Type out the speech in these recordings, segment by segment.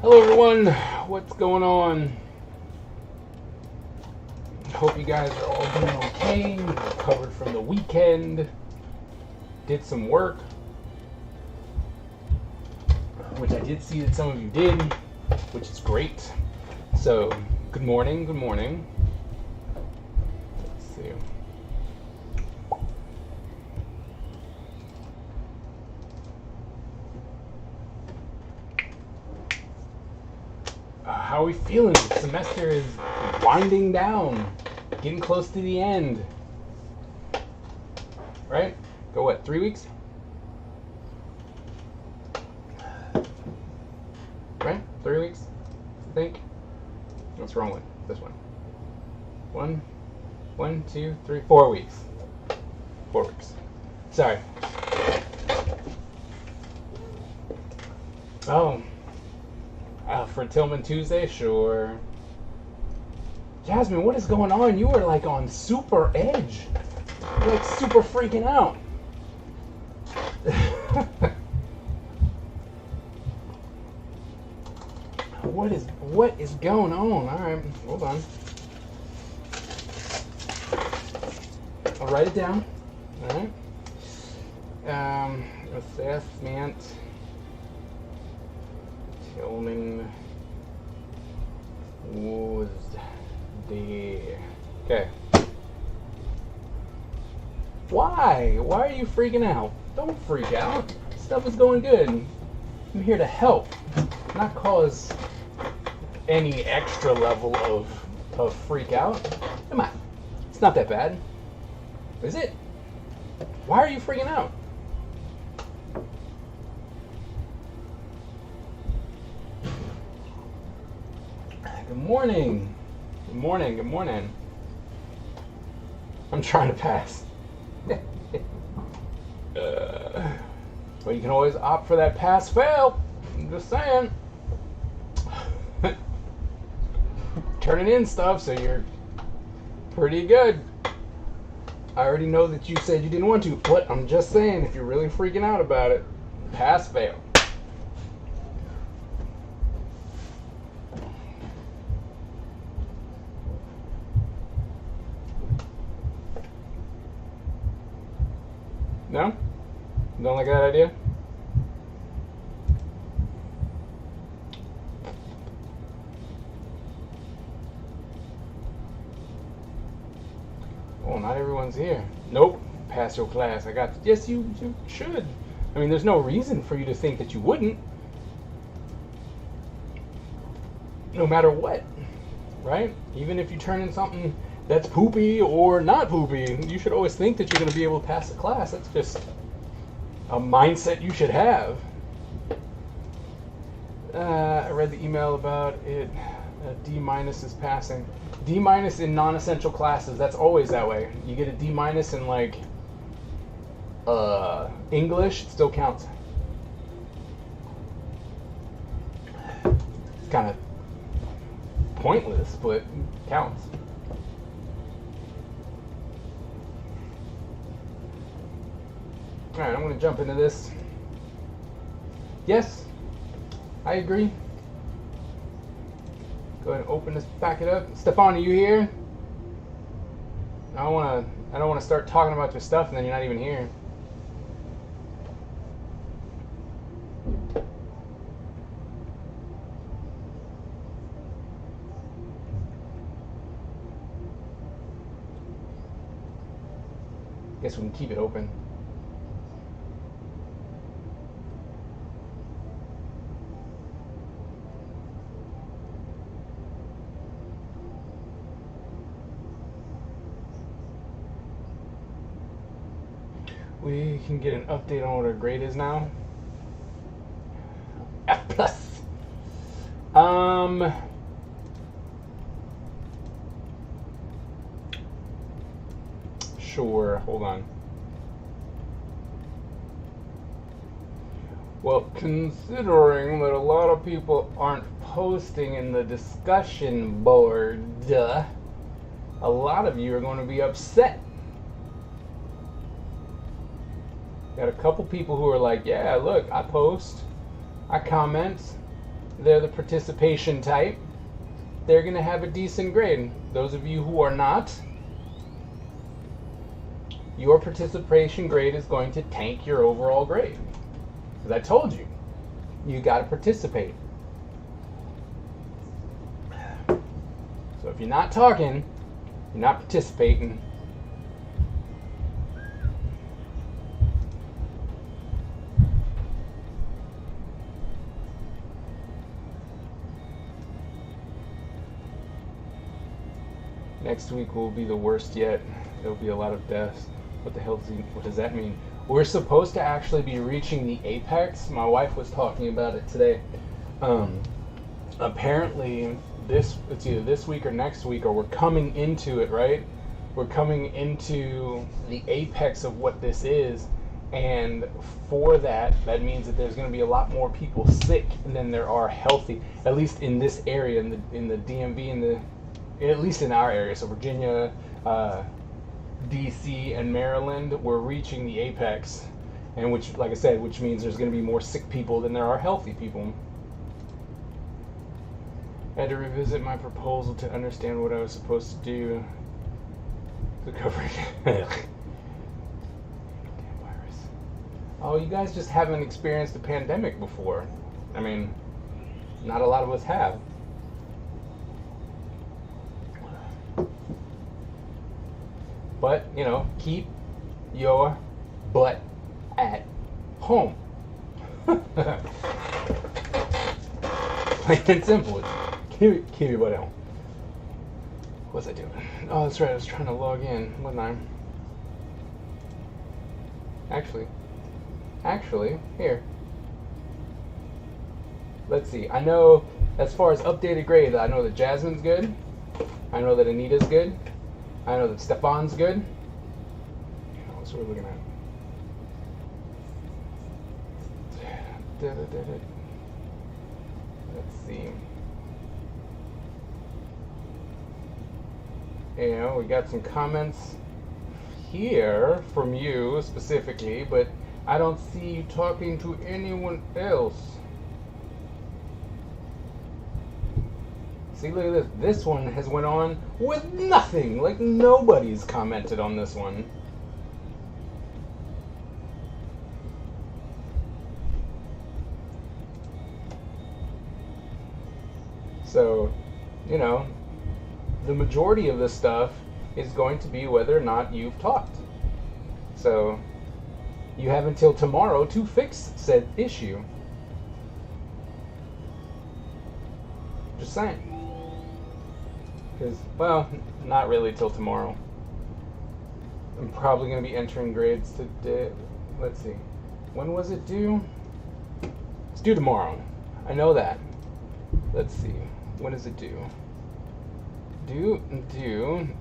Hello everyone, what's going on? Hope you guys are all doing okay, recovered from the weekend, did some work, which I did see that some of you did, which is great. So, good morning, good morning. Let's see. How are we feeling? The semester is winding down, getting close to the end. Right? Go what, 3 weeks? Right? 3 weeks, I think. What's wrong with this one? 1, 2, 3, 4 weeks. 4 weeks. Sorry. Oh. For Tillman Tuesday? Sure. Jasmine, what is going on? You were like on super edge. You're like super freaking out. What is going on? Alright, hold on. I'll write it down. Alright. Assessment. Tillman Tuesday. Okay. Why? Why are you freaking out? Don't freak out. Stuff is going good. I'm here to help, not cause any extra level of freak out. Come on. It's not that bad. Is it? Why are you freaking out? Good morning. Good morning. Good morning. I'm trying to pass. But you can always opt for that pass-fail. I'm just saying. Turning in stuff, so you're pretty good. I already know that you said you didn't want to, but I'm just saying, if you're really freaking out about it, pass-fail. No? Don't like that idea? Oh, not everyone's here. Nope. Pass your class. I got. Yes, you should. I mean, there's no reason for you to think that you wouldn't. No matter what. Right? Even if you turn in something that's poopy or not poopy, you should always think that you're going to be able to pass the class. That's just a mindset you should have. I read the email about it. D- is passing. D- in non-essential classes, that's always that way. You get a D- in like English, it still counts. It's kind of pointless, but it counts. Alright, I'm going to jump into this. Yes, I agree. Go ahead and open this, back it up. Stefan, are you here? I don't want to start talking about your stuff and then you're not even here. Guess we can keep it open. We can get an update on what our grade is now. F plus. Sure, hold on. Well, considering that a lot of people aren't posting in the discussion board, a lot of you are going to be upset. Got a couple people who are like, yeah, look, I post, I comment, they're the participation type, they're going to have a decent grade. Those of you who are not, your participation grade is going to tank your overall grade. Because I told you, you got to participate. So if you're not talking, you're not participating. Next week will be the worst yet. There'll be a lot of deaths. What the hell what does that mean? We're supposed to actually be reaching the apex. My wife was talking about it today. Apparently, it's either this week or next week, or we're coming into it, right? We're coming into the apex of what this is, and for that means that there's going to be a lot more people sick than there are healthy, at least in this area, in the DMV, at least in our area. So Virginia, DC, and Maryland, we're reaching the apex, and which, like I said, which means there's going to be more sick people than there are healthy people. I had to revisit my proposal to understand what I was supposed to do to cover it. Damn virus. Oh, you guys just haven't experienced a pandemic before. I mean, not a lot of us have. But, you know, keep your butt at home. Plain and simple. Keep your butt at home. What was I doing? Oh, that's right. I was trying to log in, wasn't I? Actually, here. Let's see. I know, as far as updated grades, I know that Jasmine's good. I know that Anita's good. I know that Stefan's good. What's we're looking at? Let's see. You know, we got some comments here from you specifically, but I don't see you talking to anyone else. See, look at this. This one has went on with nothing. Like, nobody's commented on this one. So, you know, the majority of this stuff is going to be whether or not you've talked. So, you have until tomorrow to fix said issue. Just saying. Because, well, not really till tomorrow. I'm probably going to be entering grades today. Let's see. When was it due? It's due tomorrow. I know that. Let's see. When is it due?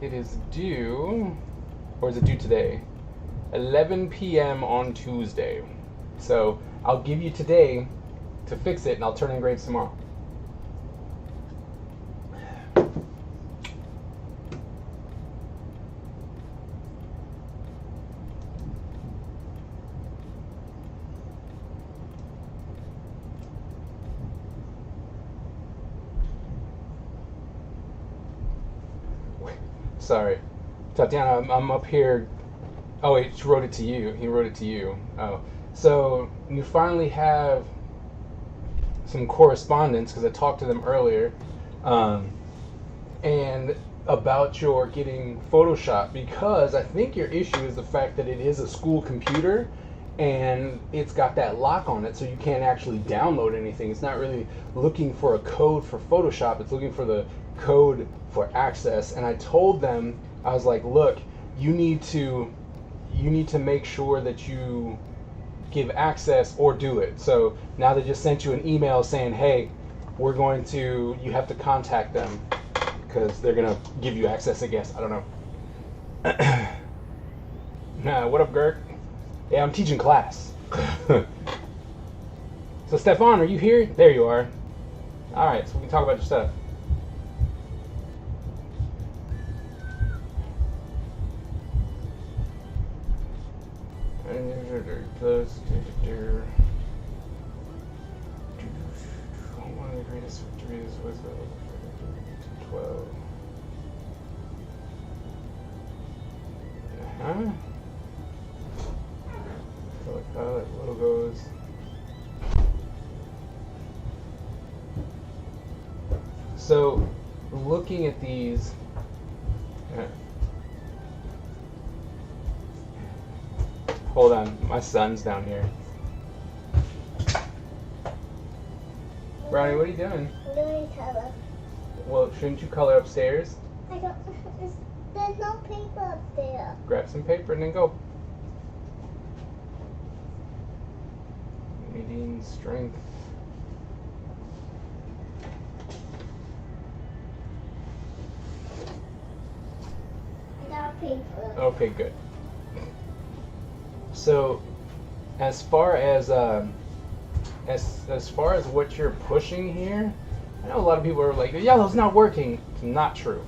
It is due, or is it due today? 11 p.m. on Tuesday. So I'll give you today to fix it, and I'll turn in grades tomorrow. Sorry. Tatiana, I'm up here. Oh, wait, she wrote it to you. He wrote it to you. Oh. So, you finally have some correspondence, because I talked to them earlier, and about your getting Photoshop, because I think your issue is the fact that it is a school computer, and it's got that lock on it, so you can't actually download anything. It's not really looking for a code for Photoshop. It's looking for the code for access. And I told them, I was like, look, you need to make sure that you give access or do it. So now they just sent you an email saying, hey, you have to contact them because they're gonna give you access, I guess. I don't know. Nah, what up, Gert? Yeah, I'm teaching class. So Stefan, are you here? There you are. All right, so we can talk about your stuff. so 3 is with 12. Color palette, logos. So, looking at these, hold on, my son's down here. Brownie, what are you doing? I'm doing color. Well, shouldn't you color upstairs? I don't. There's no paper up there. Grab some paper and then go. Needing strength. I got paper. Okay, good. So, as far as what you're pushing here, I know a lot of people are like, the yellow's not working. It's not true.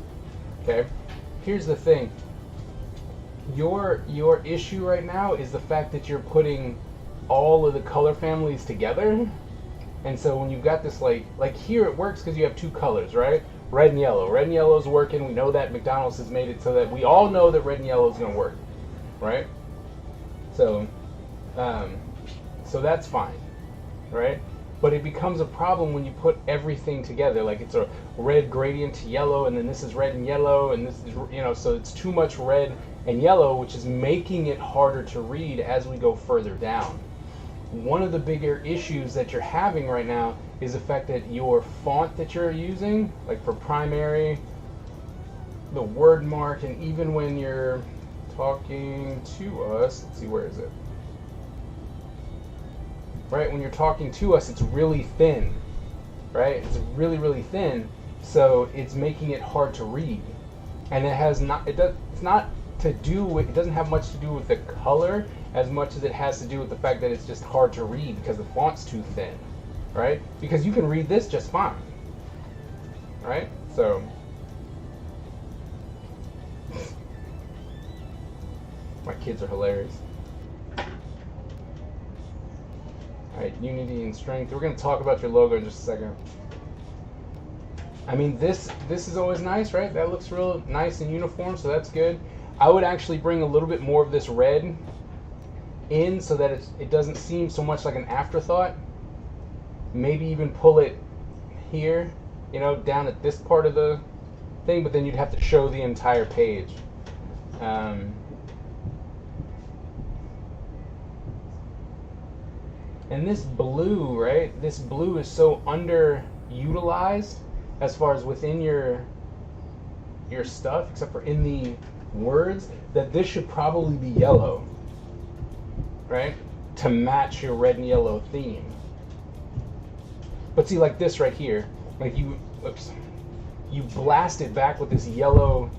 Okay? Here's the thing. Your issue right now is the fact that you're putting all of the color families together. And so when you've got this like here it works because you have 2 colors, right? Red and yellow. Red and yellow is working. We know that McDonald's has made it so that we all know that red and yellow is going to work, right? So, so that's fine, right? But it becomes a problem when you put everything together. Like it's a red gradient to yellow, and then this is red and yellow, and this is, so it's too much red and yellow, which is making it harder to read as we go further down. One of the bigger issues that you're having right now is the fact that your font that you're using, like for primary, the word mark, and even when you're talking to us, let's see, where is it? Right, when you're talking to us, it's really thin, right? It's really, really thin, so it's making it hard to read. And it has not, it's not to do with, it doesn't have much to do with the color as much as it has to do with the fact that it's just hard to read because the font's too thin, right? Because you can read this just fine, right? So, my kids are hilarious. Alright, unity and strength. We're going to talk about your logo in just a second. I mean, this is always nice, right? That looks real nice and uniform, so that's good. I would actually bring a little bit more of this red in so that it doesn't seem so much like an afterthought. Maybe even pull it here, down at this part of the thing, but then you'd have to show the entire page. And this blue, right? This blue is so underutilized as far as within your stuff, except for in the words, that this should probably be yellow, right? To match your red and yellow theme. But see, like this right here, like you blast it back with this yellow,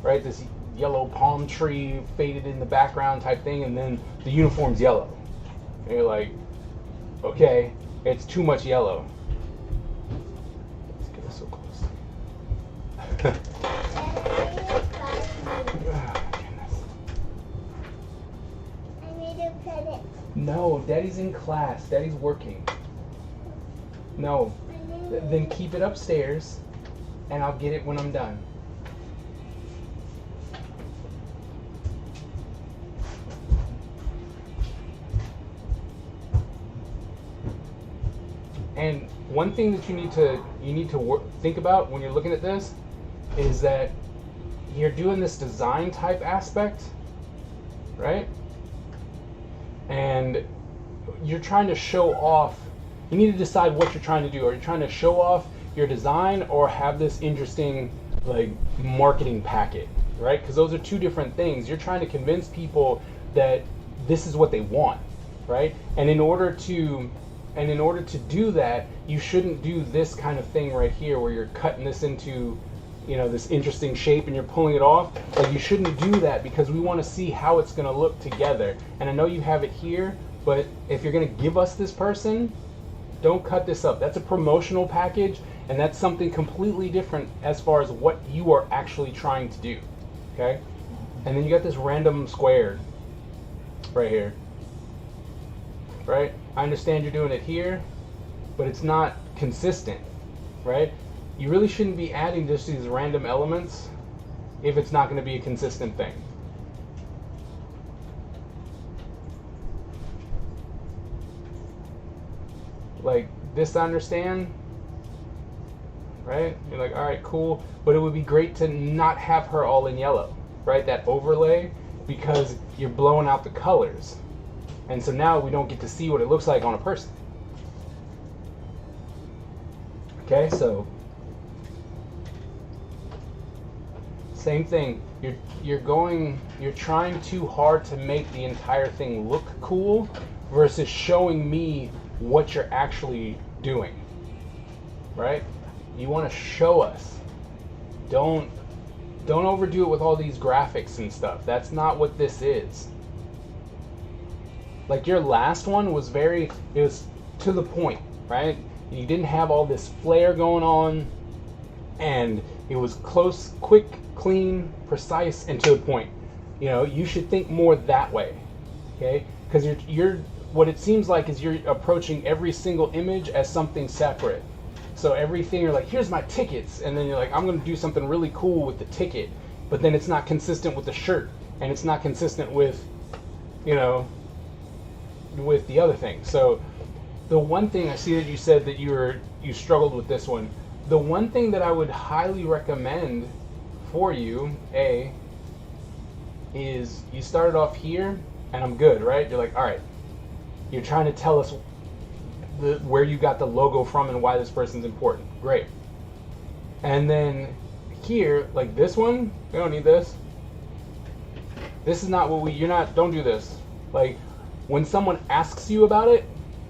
right? This yellow palm tree faded in the background type thing, and then the uniform's yellow. And you're like, okay, it's too much yellow. Let's get this so close. I made a credit. No, Daddy's in class. Daddy's working. No, then keep it upstairs, and I'll get it when I'm done. And one thing that you need to think about when you're looking at this is that you're doing this design type aspect, right? And you're trying to show off. You need to decide what you're trying to do. Are you trying to show off your design or have this interesting like marketing packet, right? Because those are 2 different things. You're trying to convince people that this is what they want, right? And in order to do that, you shouldn't do this kind of thing right here where you're cutting this into, this interesting shape and you're pulling it off. Like, you shouldn't do that because we want to see how it's going to look together. And I know you have it here, but if you're going to give us this person, don't cut this up. That's a promotional package, and that's something completely different as far as what you are actually trying to do, okay? And then you got this random square right here, right? I understand you're doing it here, but it's not consistent. right? You really shouldn't be adding just these random elements if it's not going to be a consistent thing. Like this, I understand, right? You're like, all right, cool, but it would be great to not have her all in yellow, right? That overlay, because you're blowing out the colors, and so now we don't get to see what it looks like on a person. Okay, so same thing. You're trying too hard to make the entire thing look cool versus showing me what you're actually doing, right? You want to show us. Don't overdo it with all these graphics and stuff. That's not what this is. Like your last one was it was to the point, right? You didn't have all this flair going on, and it was close, quick, clean, precise, and to the point. You know, you should think more that way, okay? Because you're what it seems like is you're approaching every single image as something separate. So everything, you're like, here's my tickets, and then you're like, I'm going to do something really cool with the ticket, but then it's not consistent with the shirt, and it's not consistent with, you know, with the other thing. So the one thing, I see that you said that you struggled with this one. The one thing that I would highly recommend for you, is you started off here, and I'm good, right? You're like, all right, you're trying to tell us where you got the logo from and why this person's important. Great. And then here, like this one, we don't need this. This is not what don't do this. Like when someone asks you about it,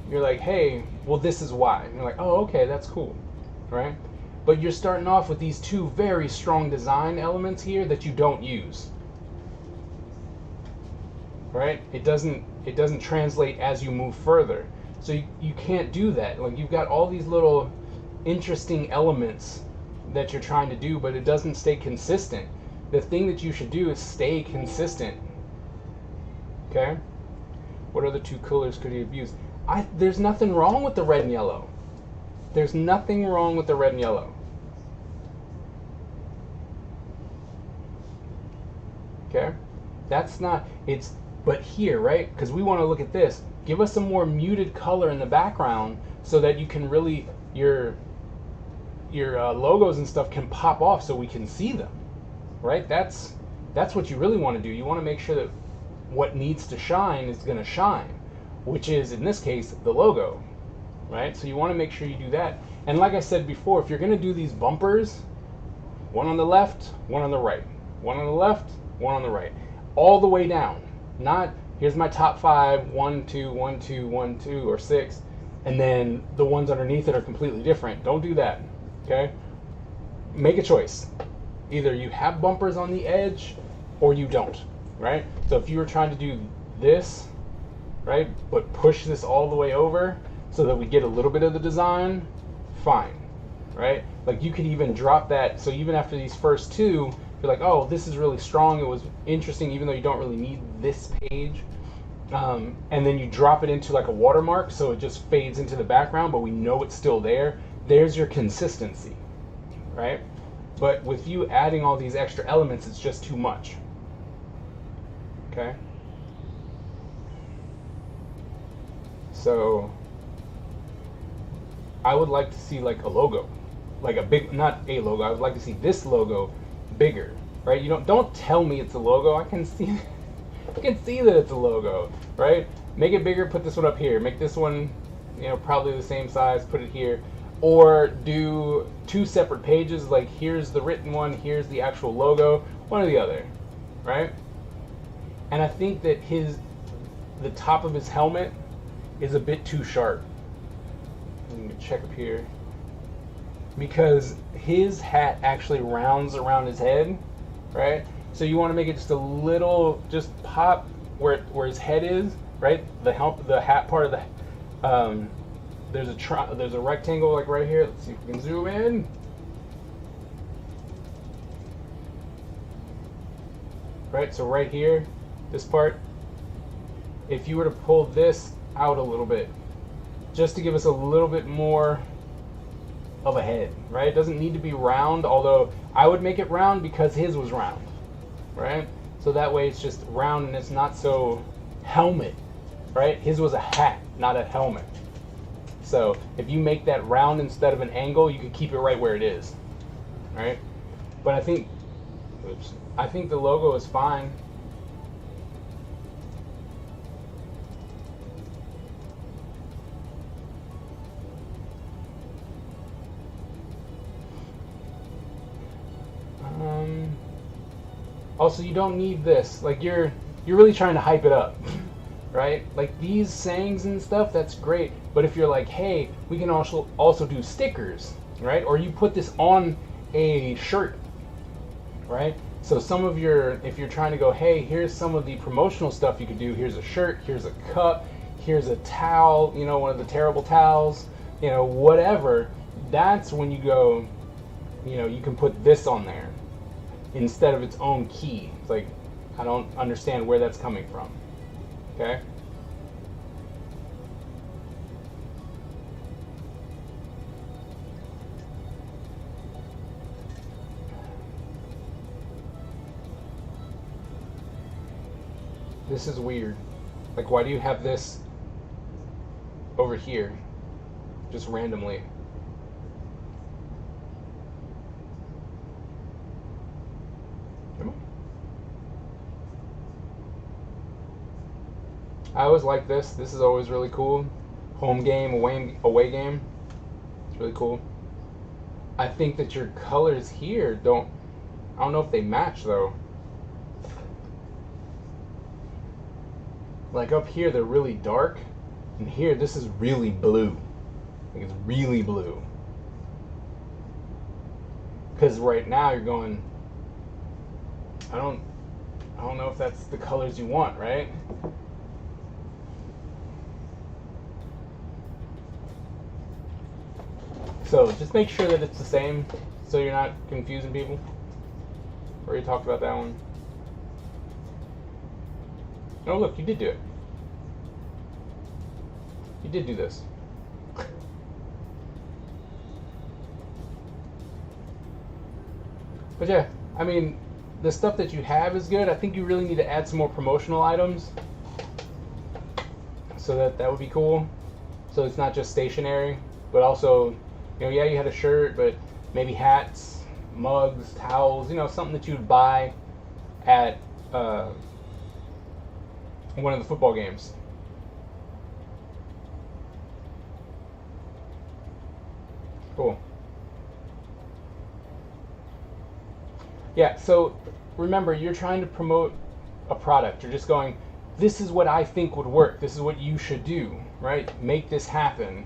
you're like, hey, well, this is why. And you're like, oh, okay, that's cool, right? But you're starting off with these two very strong design elements here that you don't use, right? It doesn't translate as you move further. So you can't do that. Like you've got all these little interesting elements that you're trying to do, but it doesn't stay consistent. The thing that you should do is stay consistent. Okay? What other two colors could you have used? There's nothing wrong with the red and yellow. There's nothing wrong with the red and yellow. Okay? But here, right? Because we want to look at this. Give us some more muted color in the background so that you can really, your logos and stuff can pop off so we can see them, right? That's what you really want to do. You want to make sure that what needs to shine is going to shine, which is, in this case, the logo, right? So you want to make sure you do that. And like I said before, if you're going to do these bumpers, one on the left, one on the right, one on the left, one on the right, all the way down. Not, here's my top 5, 1, 2, 1, 2, 1, 2, or 6, and then the ones underneath it are completely different. Don't do that, okay? Make a choice. Either you have bumpers on the edge or you don't, right? So if you were trying to do this, right, but push this all the way over so that we get a little bit of the design, fine, right? Like you could even drop that, so even after these first two, you're like, oh, this is really strong, it was interesting, even though you don't really need this page. And then you drop it into like a watermark, so it just fades into the background, but we know it's still there. There's your consistency, right? But with you adding all these extra elements, it's just too much. Okay? So I would like to see like a logo, like a big, not a logo, I would like to see this logo bigger, right? You don't tell me it's a logo. I can see I can see that it's a logo, right? Make it bigger, put this one up here. Make this one, probably the same size, put it here. Or do two separate pages, like here's the written one, here's the actual logo, one or the other, right? And I think that the top of his helmet is a bit too sharp. Let me check up here. Because his hat actually rounds around his head, right? So you want to make it just a little, just pop where his head is, right? The hat part of the, there's a rectangle like right here. Let's see if we can zoom in. Right, so right here, this part, if you were to pull this out a little bit, just to give us a little bit more of a head, right? It doesn't need to be round, although I would make it round because his was round, right? So that way it's just round and it's not so helmet, right? His was a hat, not a helmet. So if you make that round instead of an angle, you could keep it right where it is, right? But I think the logo is fine. Also, you don't need this. Like you're really trying to hype it up, right? Like these sayings and stuff, that's great. But if you're like, hey, we can also do stickers, right? Or you put this on a shirt, right? So some of if you're trying to go, hey, here's some of the promotional stuff you could do. Here's a shirt, here's a cup, here's a towel, you know, one of the terrible towels, you know, whatever. That's when you go, you know, you can put this on there instead of its own key. It's like, I don't understand where that's coming from. Okay? This is weird. Like, why do you have this over here? Just randomly. Come on. I always like this. This is always really cool. Home game, away game. It's really cool. I think that your colors here I don't know if they match though. Like up here they're really dark, and here this is really blue. Like it's really blue. Because right now you're going, I don't know if that's the colors you want, right? So just make sure that it's the same so you're not confusing people. We already talked about that one. Oh look, you did do it. You did do this. But yeah, I mean, the stuff that you have is good. I think you really need to add some more promotional items. So that would be cool. So it's not just stationary, but also, you know, yeah, you had a shirt, but maybe hats, mugs, towels, you know, something that you'd buy at one of the football games. Cool. Yeah, so remember, you're trying to promote a product. You're just going, this is what I think would work. This is what you should do, right? Make this happen.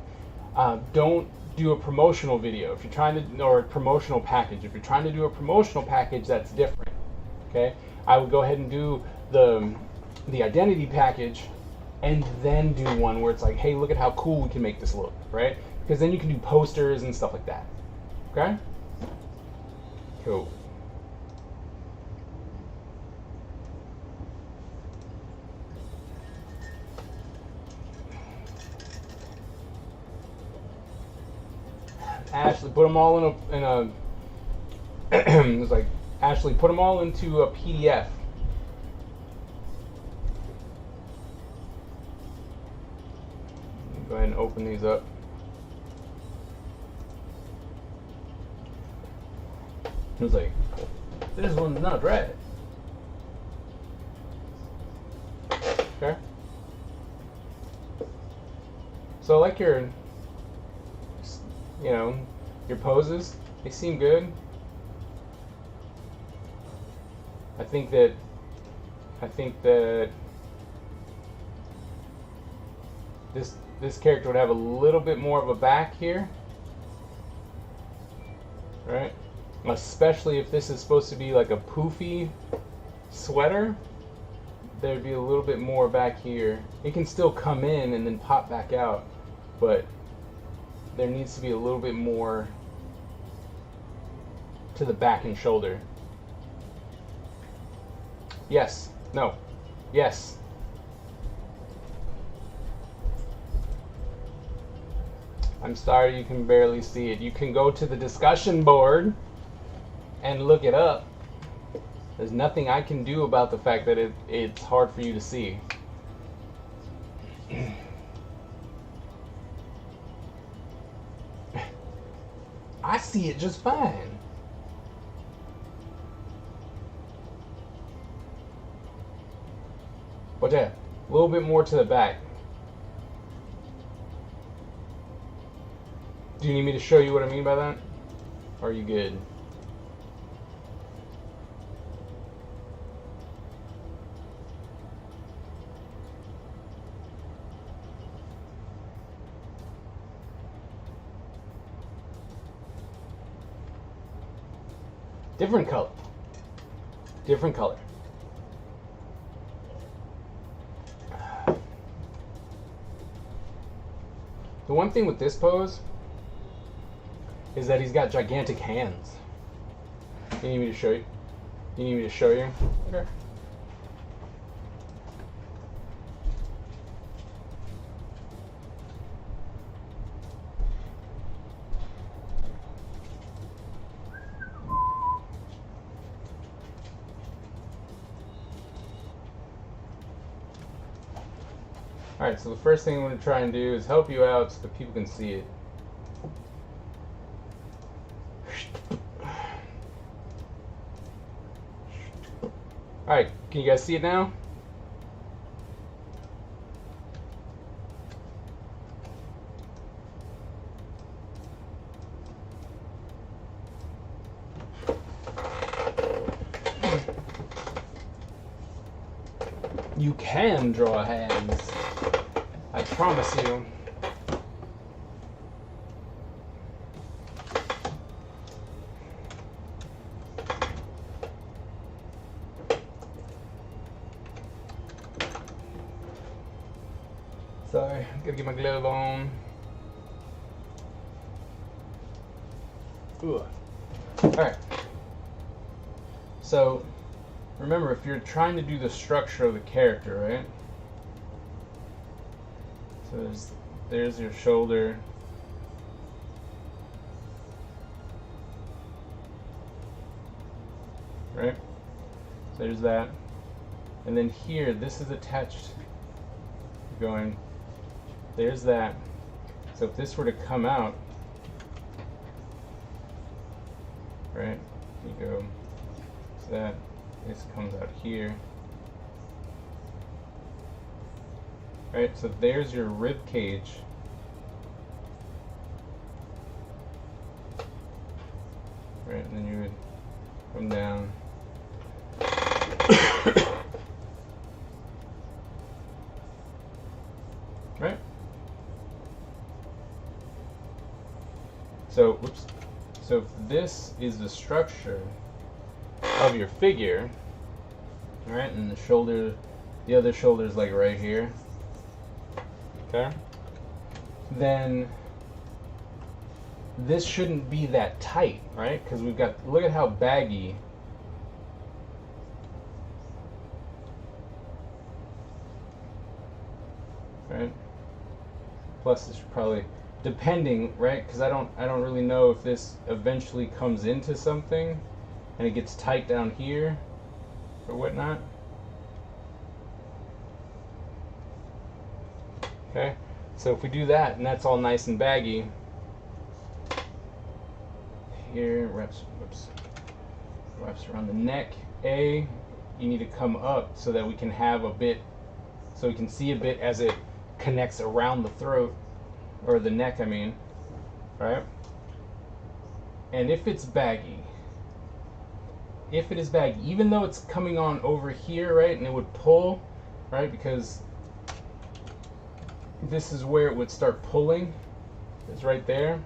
Don't do a promotional video if you're trying to, or a promotional package. If you're trying to do a promotional package, that's different. Okay, I would go ahead and do the identity package, and then do one where it's like, hey, look at how cool we can make this look, right? Because then you can do posters and stuff like that. Okay? Cool. Ashley, put them all in a it was like, Ashley, put them all into a PDF. Go ahead and open these up. It was like, this one's not right. Okay. So I like your, you know, your poses. They seem good. I think that this character would have a little bit more of a back here, right? Especially if this is supposed to be like a poofy sweater, there'd be a little bit more back here. It can still come in and then pop back out, but there needs to be a little bit more to the back and shoulder. Yes. No. Yes. I'm sorry you can barely see it. You can go to the discussion board and look it up. There's nothing I can do about the fact that it's hard for you to see. I see it just fine. Watch that. A little bit more to the back. Do you need me to show you what I mean by that? Or are you good? Different color. Different color. The one thing with this pose is that he's got gigantic hands. You need me to show you? You need me to show you? Okay. Alright, so the first thing I'm going to try and do is help you out so that people can see it. Alright, can you guys see it now? You can draw hands. I promise you. Sorry, gotta get my glove on. Ooh. Alright. So, remember, if you're trying to do the structure of the character, right? So there's your shoulder. Right? So there's that. And then here, this is attached. Going, there's that. So if this were to come out, right? You go, so that, this comes out here. Right, so there's your rib cage. Right, and then you would come down. Right? So, whoops. So if this is the structure of your figure, right, and the shoulder, the other shoulder is like right here. Okay, then this shouldn't be that tight, right? Because we've got, look at how baggy. Right? Plus this should probably, depending, right? Because I don't really know if this eventually comes into something and it gets tight down here or whatnot. Okay, so if we do that and that's all nice and baggy, here wraps around the neck. You need to come up so that we can have a bit, so we can see a bit as it connects around the throat, or the neck, I mean, right? And if it's baggy, if it is baggy, even though it's coming on over here, right, and it would pull, right, because this is where it would start pulling. It's right there.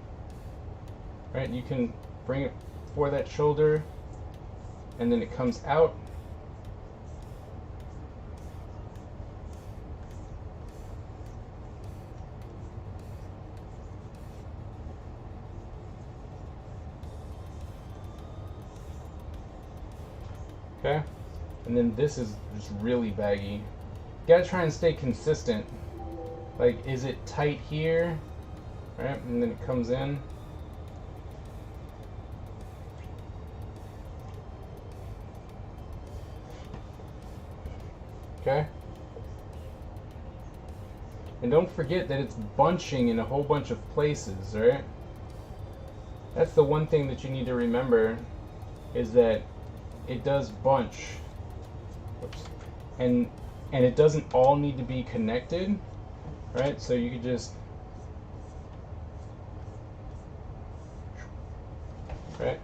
Right? You can bring it for that shoulder and then it comes out. Okay? And then this is just really baggy. You gotta try and stay consistent. Like, is it tight here? right? And then it comes in. Okay? And don't forget that it's bunching in a whole bunch of places, right? That's the one thing that you need to remember, is that it does bunch. Oops. And it doesn't all need to be connected, right? So you could just, right?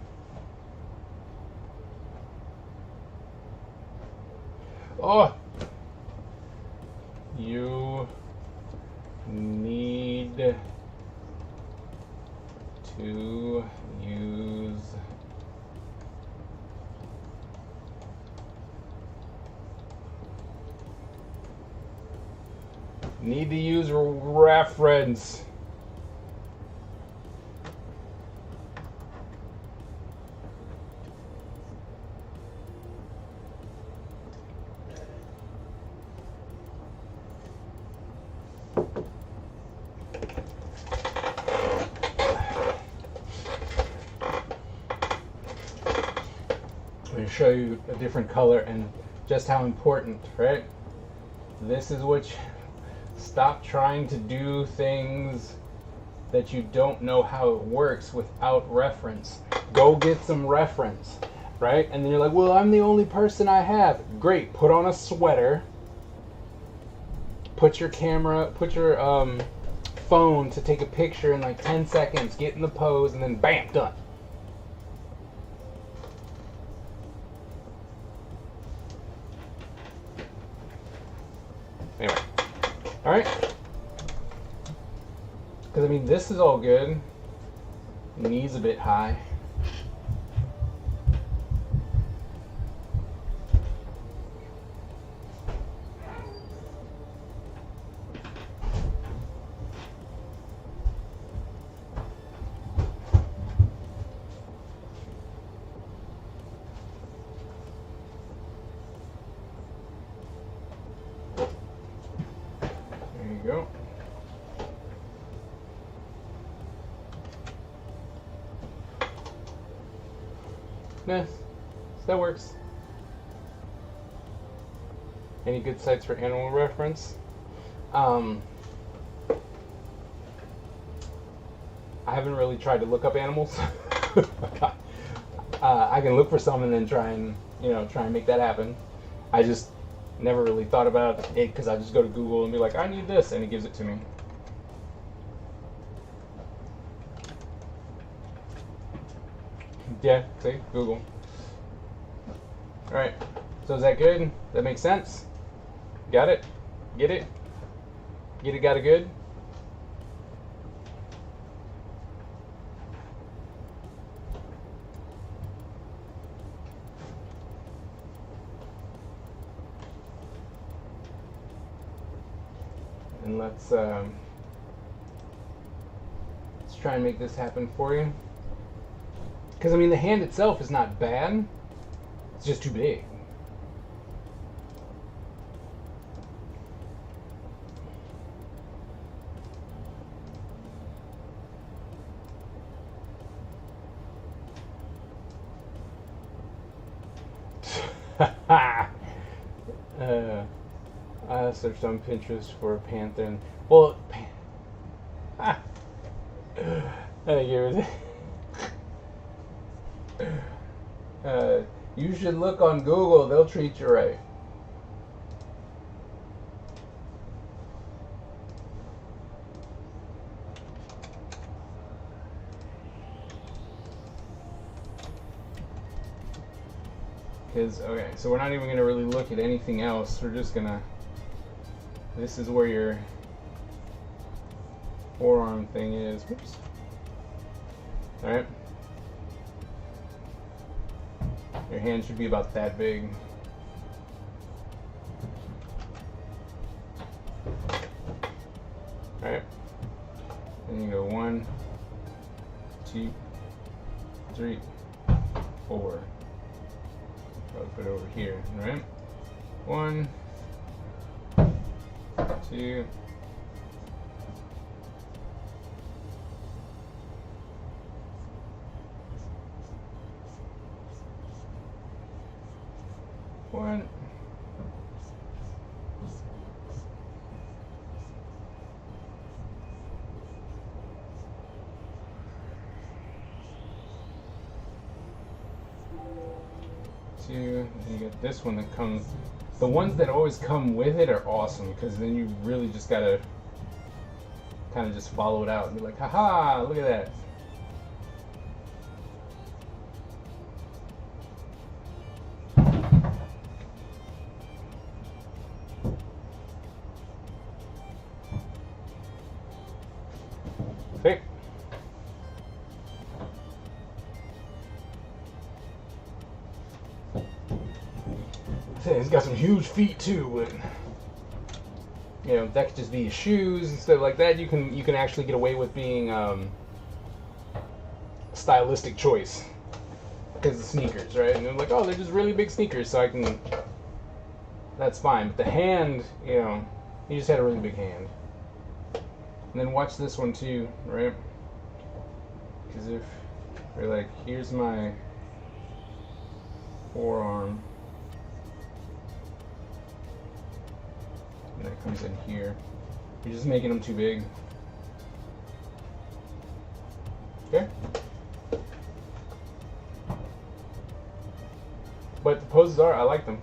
Oh! You need to use reference. I'm going to show you a different color and just how important, right? This is what you, stop trying to do things that you don't know how it works without reference. Go get some reference, right? And then you're like, well, I'm the only person I have. Great, put on a sweater, put your camera, put your phone to take a picture in like 10 seconds, get in the pose, and then bam, done. Anyway, all right. Because I mean, this is all good. Knees a bit high. There you go. Yes, that works. Any good sites for animal reference? I haven't really tried to look up animals. I can look for some and then try and make that happen. I just never really thought about it because I just go to Google and be like, I need this, and it gives it to me. Yeah, see, Google. All right, so is that good? That makes sense? Got it? Get it? Get it, got it good? And let's try and make this happen for you. Because I mean, the hand itself is not bad. It's just too big. I searched on Pinterest for a panther. And, well, I think it was. You should look on Google. They'll treat you right. Because, okay, so we're not even going to really look at anything else. We're just going to, this is where your forearm thing is. Whoops. Alright. Your hand should be about that big. Alright. Then you go 1, 2, 3, 4. I'll put it over here, right? 1, 2, One. Two. And you got this one that comes. The ones that always come with it are awesome because then you really just gotta kind of just follow it out and be like, haha, look at that. Okay. He's got some huge feet too, but you know that could just be his shoes and stuff like that. You can actually get away with being stylistic choice because of sneakers, right? And they're like, oh, they're just really big sneakers, so I can. That's fine, but the hand, you know, he just had a really big hand. And then watch this one too, right? Because if we're like, here's my forearm. And that comes in here. You're just making them too big. Okay? But the poses are, I like them.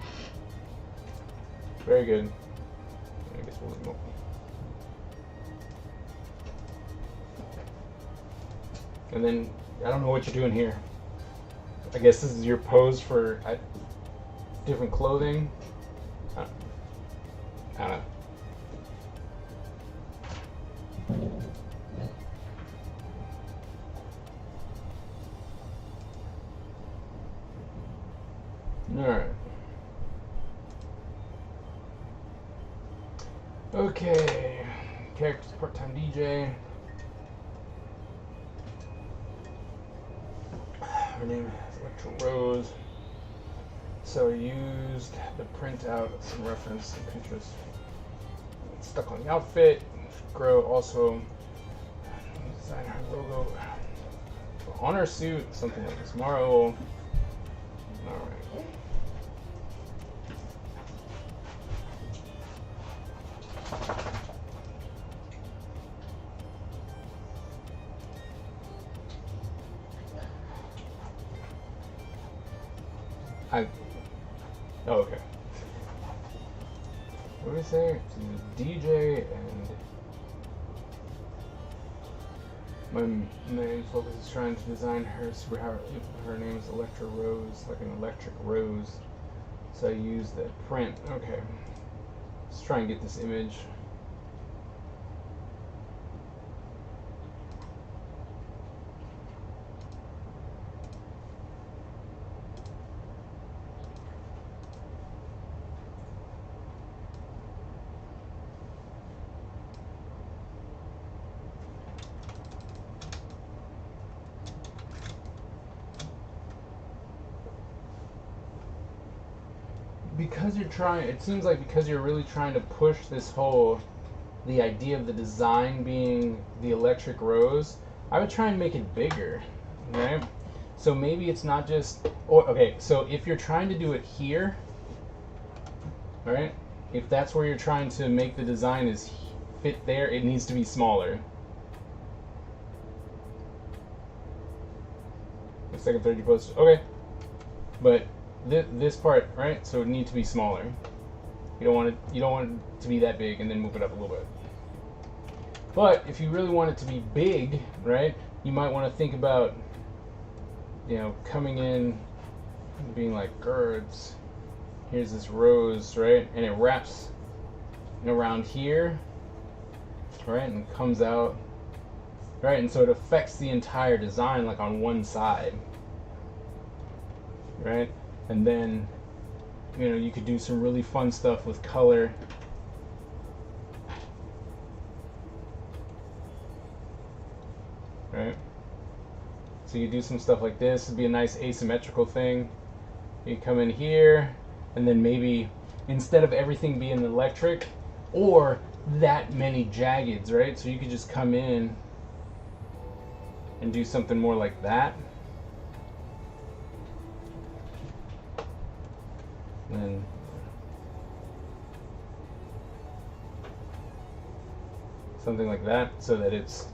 Very good. I guess we'll leave them open. And then, I don't know what you're doing here. I guess this is your pose for different clothing. I don't know. Alright. Okay. Characters, part-time DJ. Her name is Electra Rose. So I used the printout, some reference, some Pinterest. It's stuck on the outfit. Grow also design her logo on her suit, something like this tomorrow. Alright. Oh, okay. What did we say? She's a DJ and my main focus is trying to design her superpower. Her name is Electra Rose, like an electric rose. So I use the print. Okay. Let's try and get this image. Because you're trying, it seems like because you're really trying to push this whole, the idea of the design being the electric rose, I would try and make it bigger, right? So maybe it's not just, or okay, so if you're trying to do it here, right? If that's where you're trying to make the design is fit there, it needs to be smaller. The second, third you post, okay. But this part, right? So it needs to be smaller. You don't want it to be that big and then move it up a little bit. But if you really want it to be big, right? You might want to think about, you know, coming in and being like, girds. Here's this rose, right? And it wraps around here, right? And comes out, right? And so it affects the entire design, like on one side, right? And then, you know, you could do some really fun stuff with color. Right? So you do some stuff like this. It'd be a nice asymmetrical thing. You come in here, and then maybe instead of everything being electric or that many jaggeds, right? So you could just come in and do something more like that. And then something like that, so that it's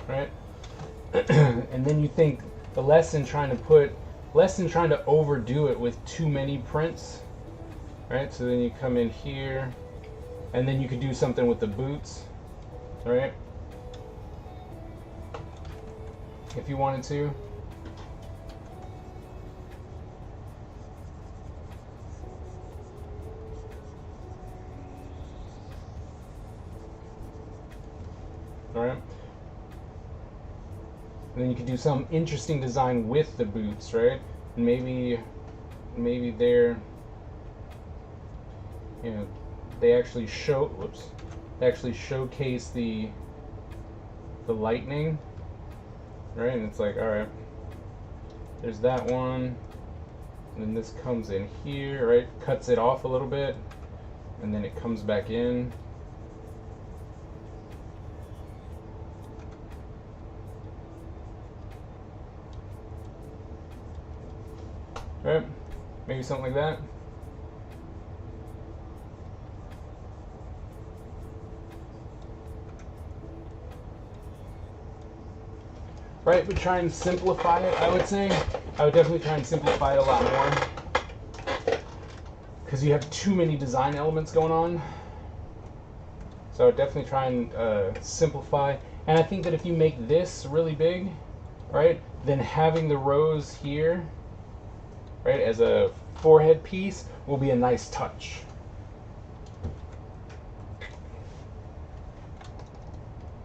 right. And then you think less than trying to overdo it with too many prints, right? So then you come in here, and then you could do something with the boots, right? If you wanted to. All right. And then you could do some interesting design with the boots, right? And maybe they're, you know, they actually showcase the lightning, right? And it's like, all right, there's that one, and then this comes in here, right? Cuts it off a little bit, and then it comes back in. Right? Maybe something like that. Right, but try and simplify it, I would say. I would definitely try and simplify it a lot more, because you have too many design elements going on. So I would definitely try and simplify. And I think that if you make this really big, right, then having the rose here, right, as a forehead piece will be a nice touch.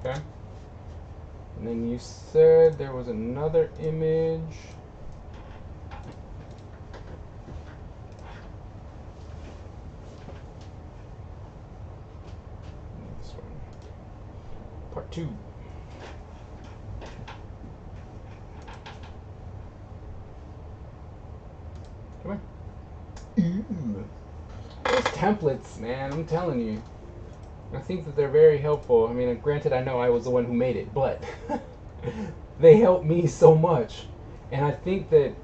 Okay. And then you said there was another image. This one. Part 2. Come on. Ooh. Those templates, man, I'm telling you. I think that they're very helpful. I mean, granted, I know I was the one who made it, but they help me so much. And I think that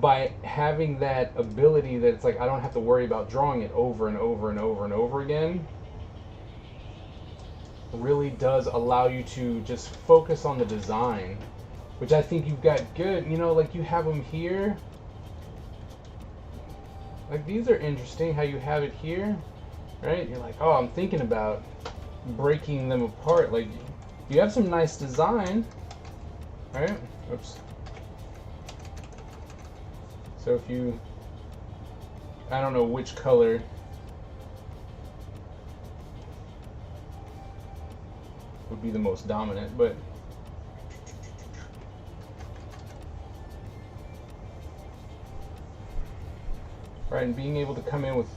by having that ability that it's like I don't have to worry about drawing it over and over and over and over again, really does allow you to just focus on the design, which I think you've got good. You know, like you have them here. Like these are interesting how you have it here, right? You're like, oh, I'm thinking about breaking them apart. Like you have some nice design, right? Oops. So if you, I don't know which color would be the most dominant, but right, and being able to come in with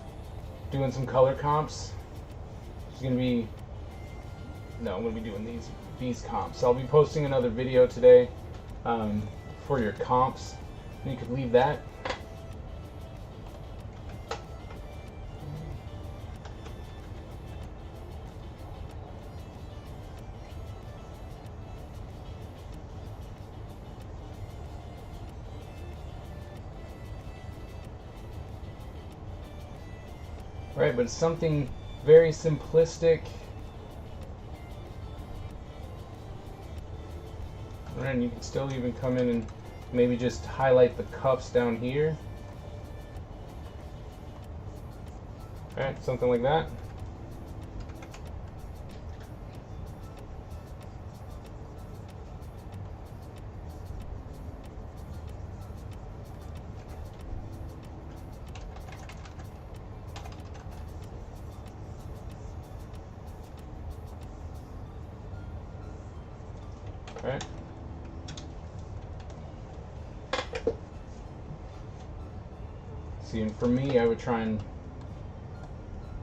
doing some color comps is going to be, no, I'm going to be doing these comps. So I'll be posting another video today for your comps, and you could leave that. Right, but it's something very simplistic. Right, and you can still even come in and maybe just highlight the cuffs down here. Right, something like that. Right. See, and for me, I would try and,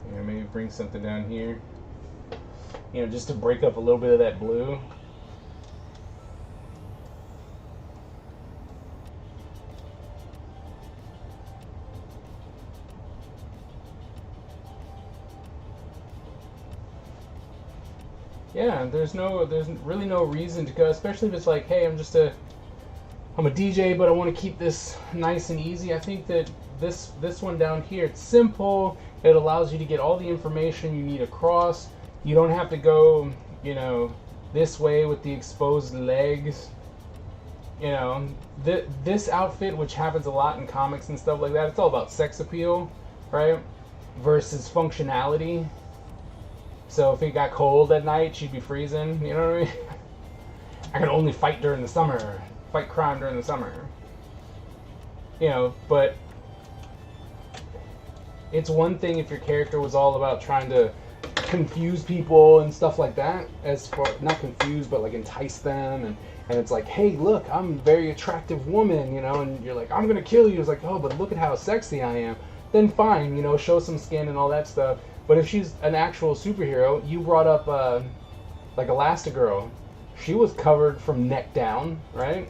you know, maybe bring something down here, you know, just to break up a little bit of that blue. Yeah, there's really no reason to go, especially if it's like, hey, I'm a DJ, but I want to keep this nice and easy. I think that this one down here, it's simple. It allows you to get all the information you need across. You don't have to go, this way with the exposed legs. This outfit, which happens a lot in comics and stuff like that, it's all about sex appeal, right? Versus functionality. So if it got cold at night, she'd be freezing. You know what I mean? I can only fight during the summer. Fight crime during the summer. But it's one thing if your character was all about trying to confuse people and stuff like that, not confuse, but like entice them, and it's like, hey, look, I'm a very attractive woman, and you're like, I'm gonna kill you. It's like, oh, but look at how sexy I am. Then fine, show some skin and all that stuff. But if she's an actual superhero, you brought up like Elastigirl. She was covered from neck down, right?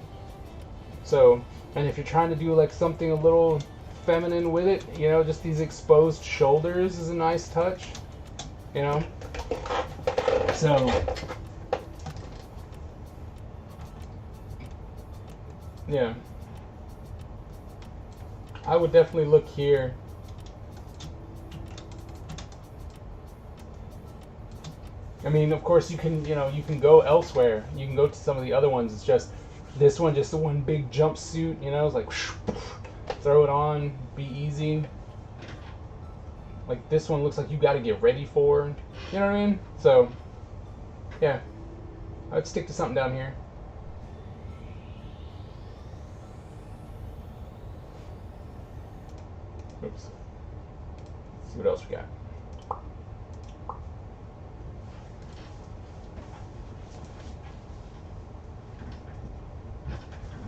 So, and if you're trying to do like something a little feminine with it, just these exposed shoulders is a nice touch, So, yeah. I would definitely look here. I mean, of course, you can go elsewhere. You can go to some of the other ones. It's just this one, just the one big jumpsuit. It's like throw it on, be easy. Like this one looks like you got to get ready for. You know what I mean? So, yeah, I'd stick to something down here. Oops. Let's see what else we got.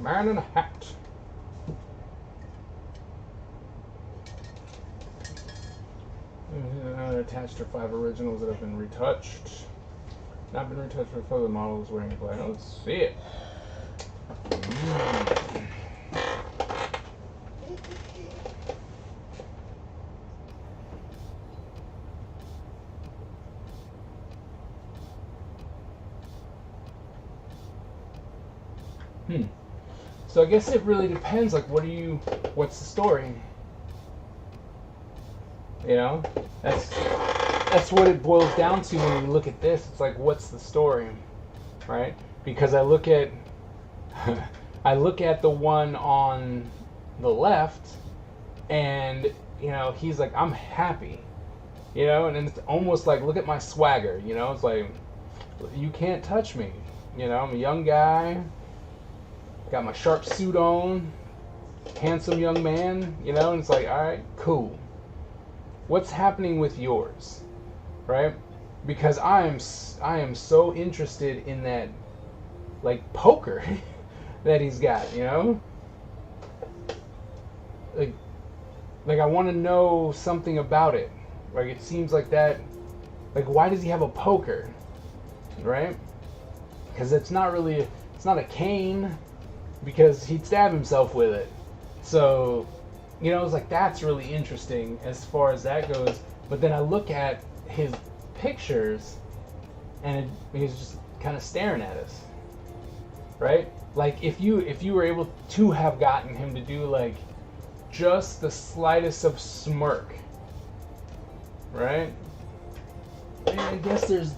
Man in a hat. Attached to 5 originals that have been retouched. Not been retouched for further models wearing black. Let's see it. So I guess it really depends, like what's the story? That's what it boils down to when we look at this. It's like, what's the story, right? Because I look at the one on the left, and he's like, I'm happy, and it's almost like, look at my swagger, it's like, you can't touch me, I'm a young guy. Got my sharp suit on, handsome young man, and it's like, all right, cool. What's happening with yours, right? Because I am so interested in that, like, poker that he's got, Like I want to know something about it. Like, it seems like that, like, why does he have a poker, right? Because it's not a cane. Because he'd stab himself with it. So, it's like, that's really interesting as far as that goes. But then I look at his pictures, and he's just kind of staring at us, right? Like, if you were able to have gotten him to do like just the slightest of smirk, right? And I guess there's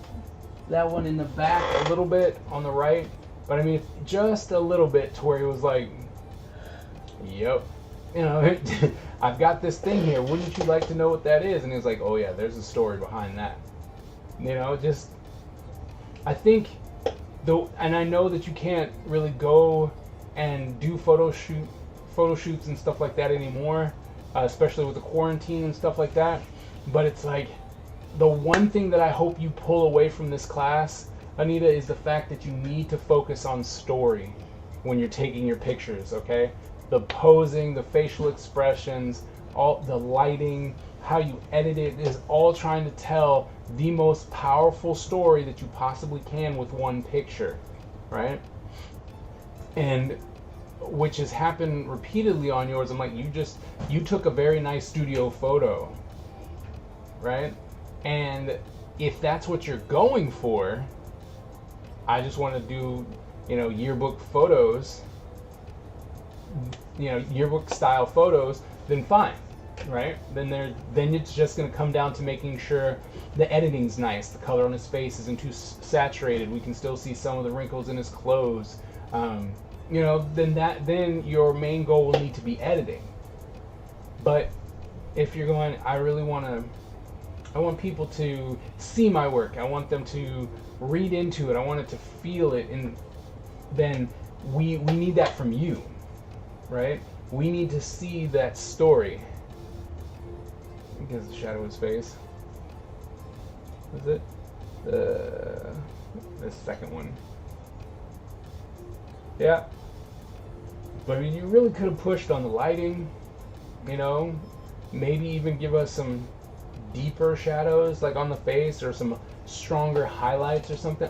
that one in the back a little bit on the right. But I mean, just a little bit to where he was like, yep, I've got this thing here. Wouldn't you like to know what that is? And he was like, oh yeah, there's a story behind that. I think, though, and I know that you can't really go and do photo shoots and stuff like that anymore, especially with the quarantine and stuff like that. But it's like, the one thing that I hope you pull away from this class, Anita, is the fact that you need to focus on story when you're taking your pictures, okay? The posing, the facial expressions, all the lighting, how you edit it is all trying to tell the most powerful story that you possibly can with one picture, right? And which has happened repeatedly on yours. I'm like, you took a very nice studio photo, right? And if that's what you're going for, I just want to do, yearbook photos, yearbook style photos, then fine, right? Then it's just going to come down to making sure the editing's nice, the color on his face isn't too saturated, we can still see some of the wrinkles in his clothes. Then your main goal will need to be editing. But if you're going, I want people to see my work, I want them to read into it, I want it to feel it, and then we need that from you, right? We need to see that story. Because the shadow of his face. Was it? The second one. Yeah. But I mean, you really could have pushed on the lighting, maybe even give us some deeper shadows like on the face, or some stronger highlights or something.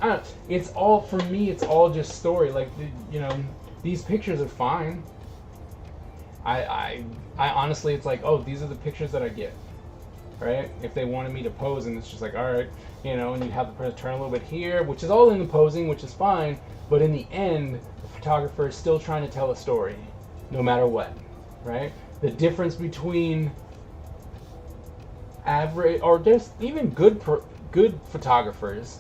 It's all, for me, it's all just story. Like, these pictures are fine. I honestly, it's like, oh, these are the pictures that I get, right? If they wanted me to pose, and it's just like, all right, and you have the person turn a little bit here, which is all in the posing, which is fine. But in the end, the photographer is still trying to tell a story, no matter what, right? The difference between average, or there's even good photographers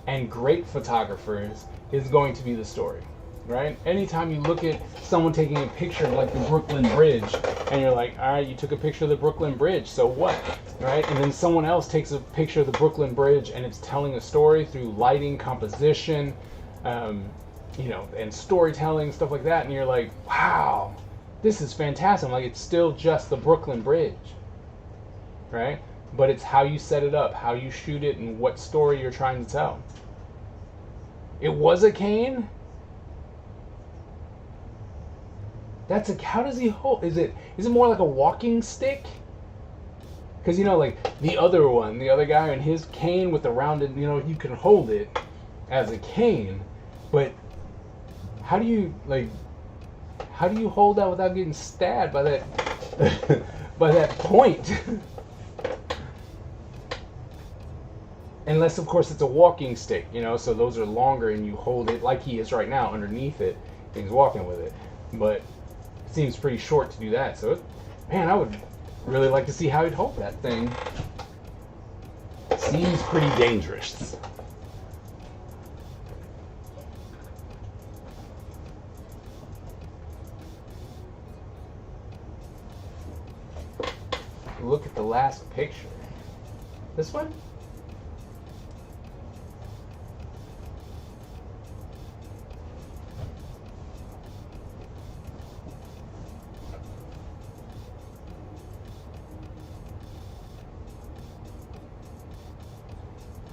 and great photographers, is going to be the story, right? Anytime you look at someone taking a picture of like the Brooklyn Bridge, and you're like, all right, you took a picture of the Brooklyn Bridge, so what, right? And then someone else takes a picture of the Brooklyn Bridge, and it's telling a story through lighting, composition, and storytelling, stuff like that, and you're like, wow, this is fantastic. Like, it's still just the Brooklyn Bridge, right? But it's how you set it up, how you shoot it, and what story you're trying to tell. It was a cane? How does he hold? Is it more like a walking stick? Because, like the other guy and his cane with the rounded, you can hold it as a cane, but how do you hold that without getting stabbed by that by that point? Unless, of course, it's a walking stick, so those are longer, and you hold it like he is right now underneath it, and he's walking with it. But it seems pretty short to do that. So, man, I would really like to see how he'd hold that thing. Seems pretty dangerous. Look at the last picture. This one?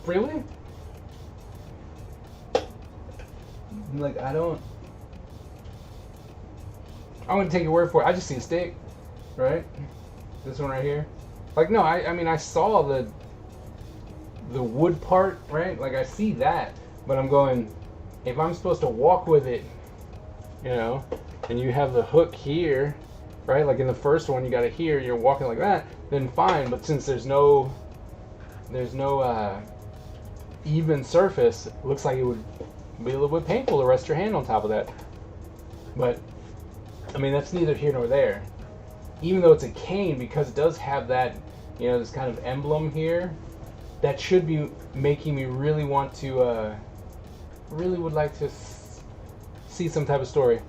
Really? Like, I'm gonna take your word for it. I just see a stick, right? This one right here. Like, no, I mean, I saw the wood part, right? Like, I see that, but I'm going, if I'm supposed to walk with it, and you have the hook here, right? Like in the first one, you got it here, you're walking like that, then fine. But since there's no even surface, it looks like it would be a little bit painful to rest your hand on top of that. But I mean, that's neither here nor there. Even though it's a cane, because it does have that, this kind of emblem here, that should be making me really want to, really would like to see some type of story,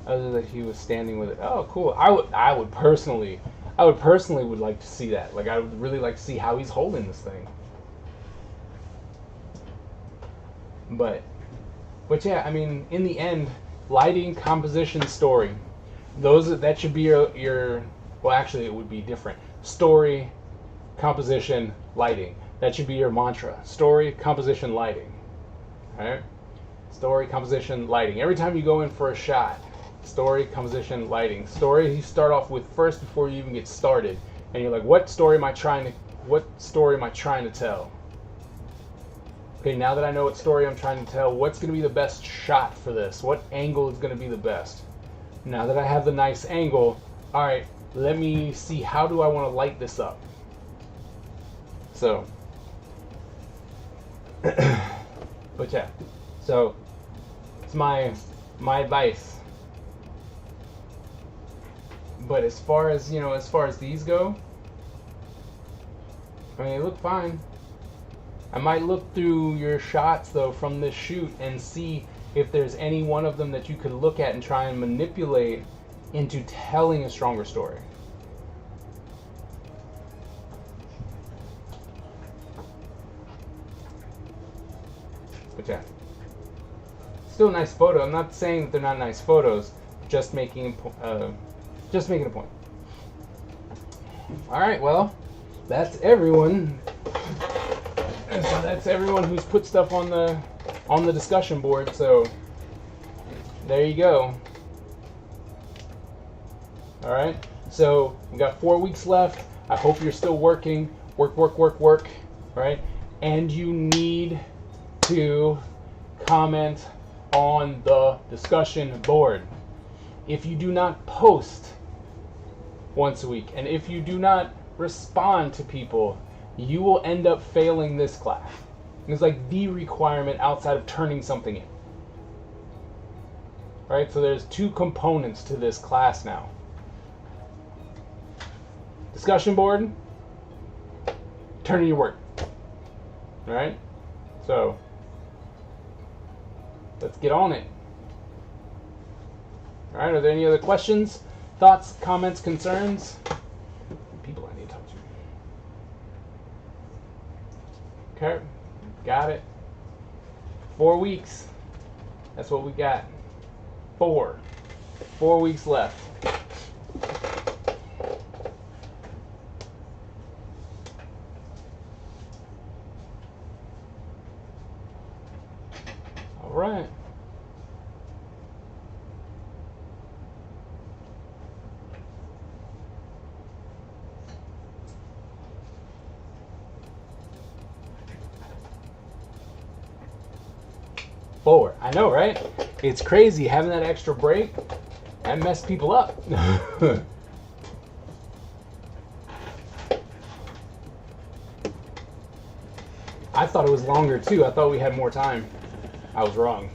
other than he was standing with it. Oh, cool. I would personally would like to see that. Like, I would really like to see how he's holding this thing. But yeah, I mean, in the end, lighting, composition, story. That should be your well, actually, it would be different. Story, composition, lighting. That should be your mantra. Story, composition, lighting. Alright? Story, composition, lighting. Every time you go in for a shot, story, composition, lighting. Story, you start off with first before you even get started. And you're like, what story am I trying to tell? Okay, now that I know what story I'm trying to tell, what's going to be the best shot for this? What angle is going to be the best? Now that I have the nice angle, alright, let me see, how do I want to light this up? So, but yeah, So it's my advice. But as far as these go, I mean, they look fine. I might look through your shots though from this shoot and see if there's any one of them that you could look at and try and manipulate into telling a stronger story. But yeah, still a nice photo. I'm not saying that they're not nice photos. Just making a point. All right, well, that's everyone. So that's everyone who's put stuff on the discussion board. So there you go. All right. So we got 4 weeks left. I hope you're still working. Work. All right. And you need to comment on the discussion board. If you do not post once a week, and if you do not respond to people, you will end up failing this class. It's like the requirement outside of turning something in. Right? So there's 2 components to this class now. Discussion board, turn in your work. Alright? So let's get on it. Alright, are there any other questions, thoughts, comments, concerns? People I need to talk to. Okay, got it. 4 weeks. That's what we got. 4 weeks left. All right. Forward. I know, right? It's crazy having that extra break. That messed people up. I thought it was longer too. I thought we had more time. I was wrong.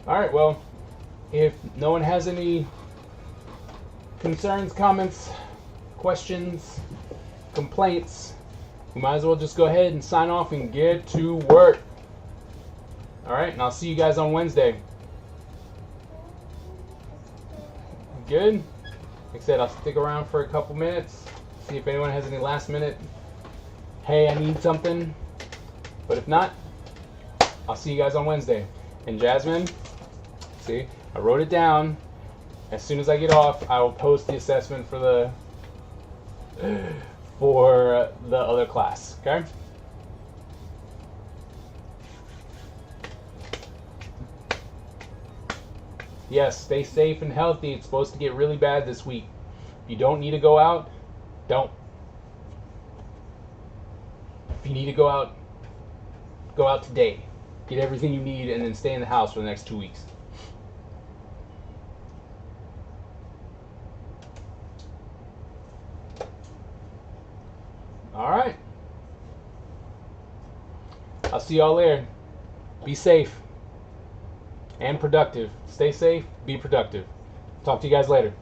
All right, well, if no one has any concerns, comments, questions, complaints, we might as well just go ahead and sign off and get to work. All right, and I'll see you guys on Wednesday. Good? Like I said, I'll stick around for a couple minutes, see if anyone has any last minute, hey, I need something. But if not, I'll see you guys on Wednesday. And Jasmine, see, I wrote it down. As soon as I get off, I will post the assessment for the other class, okay? Yes, stay safe and healthy. It's supposed to get really bad this week. If you don't need to go out, don't. If you need to go out today. Get everything you need and then stay in the house for the next 2 weeks. All right. I'll see y'all later. Be safe and productive. Stay safe, be productive. Talk to you guys later.